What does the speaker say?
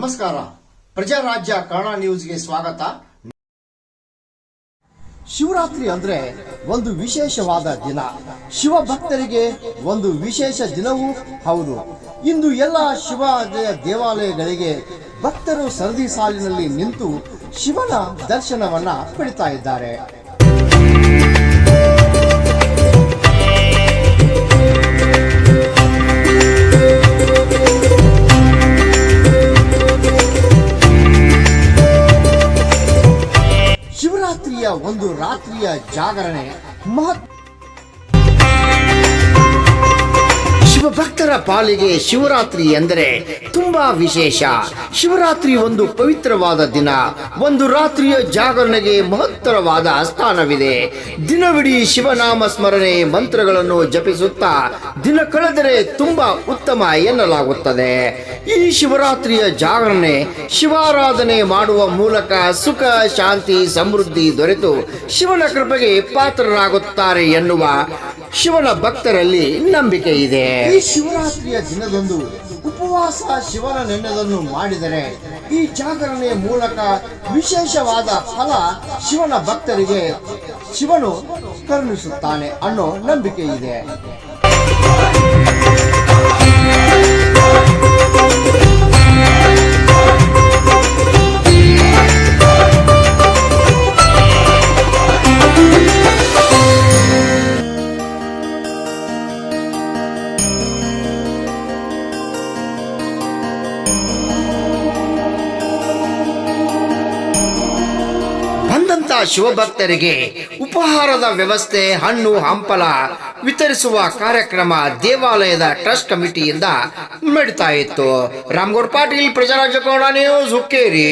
ನಮಸ್ಕಾರ. ಪ್ರಜಾರಾಜ್ಯ ಕನ್ನಡ ನ್ಯೂಸ್ಗೆ ಸ್ವಾಗತ. ಶಿವರಾತ್ರಿ ಅಂದ್ರೆ ಒಂದು ವಿಶೇಷವಾದ ದಿನ. ಶಿವ ಭಕ್ತರಿಗೆ ಒಂದು ವಿಶೇಷ ದಿನವೂ ಹೌದು. ಇಂದು ಎಲ್ಲ ಶಿವ ದೇವಾಲಯಗಳಿಗೆ ಭಕ್ತರು ಸರದಿ ಸಾಲಿನಲ್ಲಿ ನಿಂತು ಶಿವನ ದರ್ಶನವನ್ನ ಪಡಿತಾ ಇದ್ದಾರೆ. ಶಿವರಾತ್ರಿಯ ಒಂದು ರಾತ್ರಿಯ ಜಾಗರಣೆ ಶಿವಭಕ್ತರ ಪಾಲಿಗೆ ಶಿವರಾತ್ರಿ ಎಂದರೆ ತುಂಬಾ ವಿಶೇಷ. ಶಿವರಾತ್ರಿ ಒಂದು ಪವಿತ್ರವಾದ ದಿನ. ಒಂದು ರಾತ್ರಿಯ ಜಾಗರಣೆಗೆ ಮಹತ್ತರವಾದ ಸ್ಥಾನವಿದೆ. ದಿನವಿಡೀ ಶಿವನಾಮ ಸ್ಮರಣೆ ಮಂತ್ರಗಳನ್ನು ಜಪಿಸುತ್ತಾ ದಿನ ಕಳೆದರೆ ತುಂಬಾ ಉತ್ತಮ ಎನ್ನಲಾಗುತ್ತದೆ. ಈ ಶಿವರಾತ್ರಿಯ ಜಾಗರಣೆ ಶಿವಾರಾಧನೆ ಮಾಡುವ ಮೂಲಕ ಸುಖ ಶಾಂತಿ ಸಮೃದ್ಧಿ ದೊರೆತು ಶಿವನ ಕೃಪೆಗೆ ಪಾತ್ರರಾಗುತ್ತಾರೆ ಎನ್ನುವ ಶಿವನ ಭಕ್ತರಲ್ಲಿ ನಂಬಿಕೆ ಇದೆ. ಈ ಶಿವರಾತ್ರಿಯ ದಿನದಂದು ಉಪವಾಸ ಶಿವನ ನೆನೆದನ್ನು ಮಾಡಿದರೆ ಈ ಜಾಗರಣೆಯ ಮೂಲಕ ವಿಶೇಷವಾದ ಫಲ ಶಿವನ ಭಕ್ತರಿಗೆ ಶಿವನು ಕರುಣಿಸುತ್ತಾನೆ ಅನ್ನೋ ನಂಬಿಕೆ ಇದೆ. ಶಿವಭಕ್ತರಿಗೆ ಉಪಹಾರದ ವ್ಯವಸ್ಥೆ, ಹಣ್ಣು ಹಂಪಲ ವಿತರಿಸುವ ಕಾರ್ಯಕ್ರಮ ದೇವಾಲಯದ ಟ್ರಸ್ಟ್ ಕಮಿಟಿಯಿಂದ ನಡೀತಾ ಇತ್ತು. ರಾಮಗೌಡ ಪಾಟೀಲ್, ಪ್ರಜಾರಾಜ್ಯ ಕನ್ನಡ ನ್ಯೂಸ್, ಹುಕ್ಕೇರಿ.